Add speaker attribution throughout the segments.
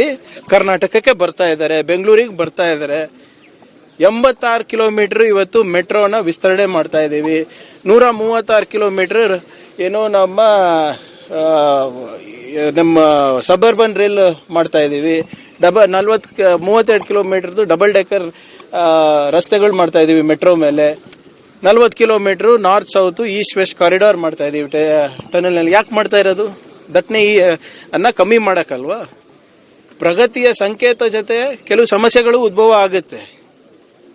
Speaker 1: ಮಾಡ್ಕೊಂಡು ಕರ್ನಾಟಕಕ್ಕೆ ಬರ್ತಾ ಇದ್ದಾರೆ, ಬೆಂಗಳೂರಿಗೆ ಬರ್ತಾ ಇದ್ದಾರೆ. 86 ಕಿಲೋಮೀಟರ್ ಇವತ್ತು ಮೆಟ್ರೋನ ವಿಸ್ತರಣೆ ಮಾಡ್ತಾ ಇದ್ದೀವಿ. 136 ಕಿಲೋಮೀಟರ್ ಏನೋ ನಮ್ಮ ಸಬರ್ಬನ್ ರೈಲ್ ಮಾಡ್ತಾ ಇದ್ದೀವಿ. 32 ಕಿಲೋಮೀಟರ್ದು ಡಬಲ್ ಡೆಕರ್ ರಸ್ತೆಗಳು ಮಾಡ್ತಾ ಇದೀವಿ ಮೆಟ್ರೋ ಮೇಲೆ. 40 kilometre north south east west corridor ಮಾಡ್ತಾ ಇದೀವಿ ಟನಲ್ ನಲ್ಲಿ. ಯಾಕೆ ಮಾಡ್ತಾ ಇರೋದು? ದಟ್ಟಣೆ ಅನ್ನ ಕಮ್ಮಿ ಮಾಡಕ್ಕಲ್ವಾ? ಪ್ರಗತಿಯ ಸಂಕೇತ ಜೊತೆ ಕೆಲವು ಸಮಸ್ಯೆಗಳು ಉದ್ಭವ ಆಗುತ್ತೆ.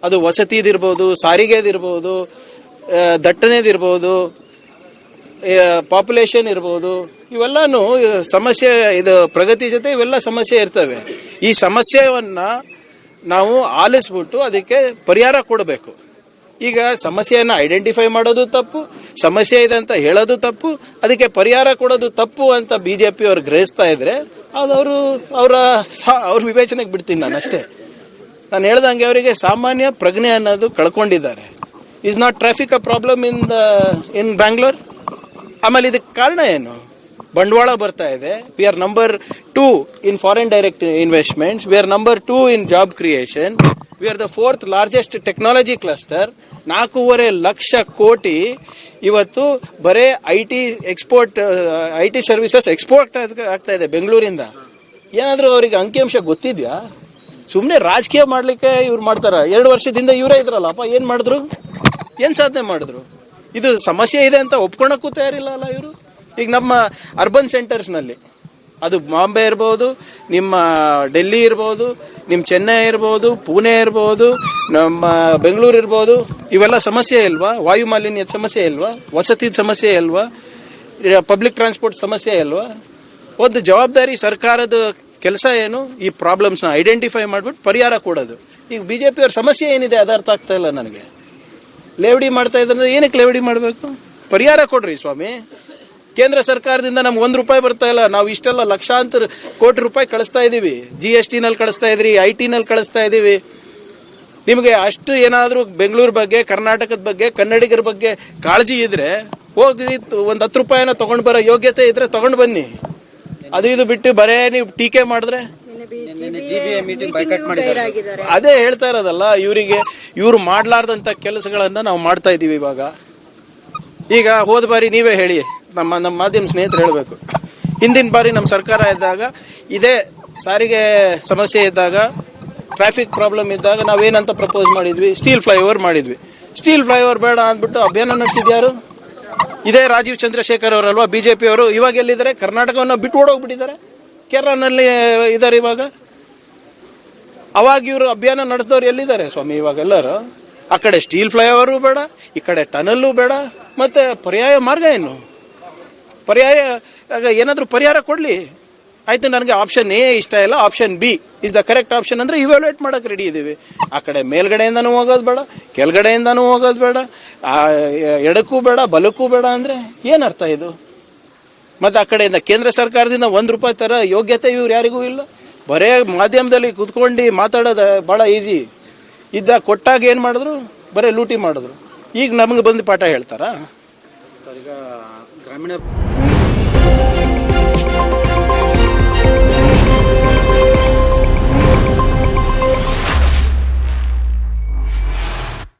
Speaker 1: ಅದು ವಸತಿದಿರ್ಬೋದು, ಸಾರಿಗೆದಿರ್ಬೋದು, ದಟ್ಟಣೆದಿರ್ಬೋದು, ಪಾಪ್ಯುಲೇಷನ್ ಇರ್ಬೋದು. ಇವೆಲ್ಲಾನು ಸಮಸ್ಯೆ. ಇದು ಪ್ರಗತಿ ಜೊತೆ ಇವೆಲ್ಲ ಸಮಸ್ಯೆ ಇರ್ತವೆ. ಈ ಸಮಸ್ಯೆಯನ್ನ ನಾವು ಆಲಿಸ್ಬಿಟ್ಟು ಅದಕ್ಕೆ ಪರಿಹಾರ ಕೊಡಬೇಕು. ಈಗ ಸಮಸ್ಯೆಯನ್ನ ಐಡೆಂಟಿಫೈ ಮಾಡೋದು ತಪ್ಪು, ಸಮಸ್ಯೆ ಇದೆ ಅಂತ ಹೇಳೋದು ತಪ್ಪು, ಅದಕ್ಕೆ ಪರಿಹಾರ ಕೊಡೋದು ತಪ್ಪು ಅಂತ ಬಿಜೆಪಿ ಅವ್ರು ಗ್ರಹಿಸ್ತಾ ಇದ್ರೆ ಅದು ಅವ್ರ ವಿವೇಚನೆಗೆ ಬಿಡ್ತೀನಿ ನಾನು ಅಷ್ಟೇ. ನಾನು ಹೇಳ್ದಂಗೆ ಅವರಿಗೆ ಸಾಮಾನ್ಯ ಪ್ರಜ್ಞೆ ಅನ್ನೋದು ಕಳ್ಕೊಂಡಿದ್ದಾರೆ. Is not traffic a problem in Bangalore? ಆಮೇಲೆ ಇದಕ್ಕೆ ಕಾರಣ ಏನು? ಬಂಡವಾಳ ಬರ್ತಾ ಇದೆ. We are number 2 in foreign direct investments. We are number 2 in job creation. We are the 4th largest technology cluster. 4.5 lakh ಕೋಟಿ ಇವತ್ತು ಬರೇ ಐಟಿ ಸರ್ವಿಸಸ್ ಎಕ್ಸ್ಪೋರ್ಟ್ ಆಗ್ತಾ ಇದೆ ಬೆಂಗಳೂರಿಂದ. ಏನಾದ್ರೂ ಅವರಿಗೆ ಅಂಕಿಅಂಶ ಗೊತ್ತಿದ್ಯಾ? ಸುಮ್ಮನೆ ರಾಜಕೀಯ ಮಾಡ್ಲಿಕ್ಕೆ ಇವ್ರು ಮಾಡ್ತಾರ. 2 ವರ್ಷದಿಂದ ಇವರೇ ಇದ್ರಲ್ಲಪ್ಪ, ಏನ್ ಮಾಡಿದ್ರು? ಏನ್ ಸಾಧನೆ ಮಾಡಿದ್ರು? ಇದು ಸಮಸ್ಯೆ ಇದೆ ಅಂತ ಒಪ್ಕೊಳಕ್ಕೂ ತಯಾರಿಲ್ಲ ಅಲ್ಲ ಇವರು. ಈಗ ನಮ್ಮ ಅರ್ಬನ್ ಸೆಂಟರ್ಸ್ ನಲ್ಲಿ, ಅದು ಬಾಂಬೆ ಇರ್ಬೋದು, ನಿಮ್ಮ ಡೆಲ್ಲಿ ಇರ್ಬೋದು, ನಿಮ್ಮ ಚೆನ್ನೈ ಇರ್ಬೋದು, ಪುಣೆ ಇರ್ಬೋದು, ನಮ್ಮ ಬೆಂಗಳೂರು ಇರ್ಬೋದು, ಇವೆಲ್ಲ ಸಮಸ್ಯೆ ಇಲ್ವಾ? ವಾಯು ಮಾಲಿನ್ಯದ ಸಮಸ್ಯೆ ಇಲ್ವಾ? ವಸತಿ ಸಮಸ್ಯೆ ಇಲ್ವಾ? ಪಬ್ಲಿಕ್ ಟ್ರಾನ್ಸ್ಪೋರ್ಟ್ ಸಮಸ್ಯೆ ಇಲ್ವಾ? ಒಂದು ಜವಾಬ್ದಾರಿ ಸರ್ಕಾರದ ಕೆಲಸ ಏನು? ಈ ಪ್ರಾಬ್ಲಮ್ಸ್ ನ ಐಡೆಂಟಿಫೈ ಮಾಡ್ಬಿಟ್ಟು ಪರಿಹಾರ ಕೊಡೋದು. ಈಗ ಬಿಜೆಪಿ ಅವ್ರ ಸಮಸ್ಯೆ ಏನಿದೆ ಅದು ಅರ್ಥ ಆಗ್ತಾ ಇಲ್ಲ ನನಗೆ. ಲೇವಡಿ ಮಾಡ್ತಾ ಇದ್ರೆ ಏನಕ್ಕೆ ಲೇವಡಿ ಮಾಡಬೇಕು? ಪರಿಹಾರ ಕೊಡ್ರಿ ಸ್ವಾಮಿ. ಕೇಂದ್ರ ಸರ್ಕಾರದಿಂದ ನಮ್ಗೆ ₹1 ಬರ್ತಾ ಇಲ್ಲ. ನಾವು ಇಷ್ಟೆಲ್ಲ ಲಕ್ಷಾಂತರ ಕೋಟಿ ರೂಪಾಯಿ ಕಳಿಸ್ತಾ ಇದೀವಿ. GST ನಲ್ಲಿ ಕಳಿಸ್ತಾ ಇದ್ರಿ, IT ನಲ್ಲಿ ಕಳಿಸ್ತಾ ಇದೀವಿ. ನಿಮಗೆ ಅಷ್ಟು ಏನಾದ್ರೂ ಬೆಂಗಳೂರು ಬಗ್ಗೆ, ಕರ್ನಾಟಕದ ಬಗ್ಗೆ, ಕನ್ನಡಿಗರ ಬಗ್ಗೆ ಕಾಳಜಿ ಇದ್ರೆ ಹೋಗಿ ಒಂದು ₹10 ತಗೊಂಡ್ ಬರೋ ಯೋಗ್ಯತೆ ಇದ್ರೆ ತಗೊಂಡ್ ಬನ್ನಿ. ಅದು ಇದು ಬಿಟ್ಟು ಬರೇ ನೀವು ಟೀಕೆ ಮಾಡಿದ್ರೆ ಅದೇ ಹೇಳ್ತಾ ಇರೋದಲ್ಲ. ಇವ್ರು ಮಾಡ್ಲಾರ್ದಂತ ಕೆಲಸಗಳನ್ನ ನಾವು ಮಾಡ್ತಾ ಇದೀವಿ ಇವಾಗ. ಈಗ ಹೋದ ಬಾರಿ ನೀವೇ ಹೇಳಿ, ನಮ್ಮ ಮಾಧ್ಯಮ ಸ್ನೇಹಿತರು ಹೇಳಬೇಕು. ಹಿಂದಿನ ಬಾರಿ ನಮ್ಮ ಸರ್ಕಾರ ಇದ್ದಾಗ ಇದೇ ಸಾರಿಗೆ ಸಮಸ್ಯೆ ಇದ್ದಾಗ, ಟ್ರಾಫಿಕ್ ಪ್ರಾಬ್ಲಮ್ ಇದ್ದಾಗ ನಾವೇನಂತ ಪ್ರಪೋಸ್ ಮಾಡಿದ್ವಿ? ಸ್ಟೀಲ್ ಫ್ಲೈಓವರ್ ಮಾಡಿದ್ವಿ. ಸ್ಟೀಲ್ ಫ್ಲೈಓವರ್ ಬೇಡ ಅಂದ್ಬಿಟ್ಟು ಅಭಿಯಾನ ನಡೆಸಿದ್ಯಾರು? ಇದೇ ರಾಜೀವ್ ಚಂದ್ರಶೇಖರ್ ಅವರಲ್ವಾ ಬಿಜೆಪಿ ಅವರು. ಇವಾಗ ಎಲ್ಲಿದ್ದಾರೆ? ಕರ್ನಾಟಕವನ್ನು ಬಿಟ್ಟು ಓಡೋಗ್ಬಿಟ್ಟಿದ್ದಾರೆ. ಕೇರಳನಲ್ಲಿ ಇದ್ದಾರೆ ಇವಾಗ. ಅವಾಗ ಇವರು ಅಭಿಯಾನ ನಡೆಸಿದವ್ರು ಎಲ್ಲಿದ್ದಾರೆ ಸ್ವಾಮಿ ಇವಾಗ? ಎಲ್ಲರೂ ಆ ಕಡೆ ಸ್ಟೀಲ್ ಫ್ಲೈಓವರು ಬೇಡ, ಈ ಕಡೆ ಟನಲ್ಲು ಬೇಡ, ಮತ್ತೆ ಪರ್ಯಾಯ ಮಾರ್ಗ ಏನು? ಏನಾದ್ರೂ ಪರಿಹಾರ ಕೊಡ್ಲಿ. ಆಯ್ತು, ನನಗೆ ಆಪ್ಷನ್ ಎ ಇಷ್ಟ ಇಲ್ಲ, option B is the correct option ಅಂದ್ರೆ ಇವ್ಯಾಲ್ಯೂಯೇಟ್ ಮಾಡಕ್ ರೆಡಿ ಇದೀವಿ. ಆ ಕಡೆ ಮೇಲ್ಗಡೆಯಿಂದನೂ ಹೋಗೋದು ಬೇಡ, ಕೆಳಗಡೆಯಿಂದನೂ ಹೋಗೋದು ಬೇಡ, ಎಡಕ್ಕೂ ಬೇಡ, ಬಲಕ್ಕೂ ಬೇಡ ಅಂದ್ರೆ ಏನರ್ಥ ಇದು? ಮತ್ತೆ ಆ ಕಡೆಯಿಂದ ಕೇಂದ್ರ ಸರ್ಕಾರದಿಂದ ₹1 ತರ ಯೋಗ್ಯತೆ ಇವ್ರು ಯಾರಿಗೂ ಇಲ್ಲ. ಬರೇ ಮಾಧ್ಯಮದಲ್ಲಿ ಕುತ್ಕೊಂಡು ಮಾತಾಡೋದು ಬಹಳ ಈಸಿ ಇದ್ದ. ಕೊಟ್ಟಾಗ ಏನ್ ಮಾಡಿದ್ರು? ಬರೇ ಲೂಟಿ ಮಾಡಿದ್ರು. ಈಗ ನಮಗೆ ಬಂದು ಪಾಠ ಹೇಳ್ತಾರಾ?
Speaker 2: ಗ್ರಾಮೀಣ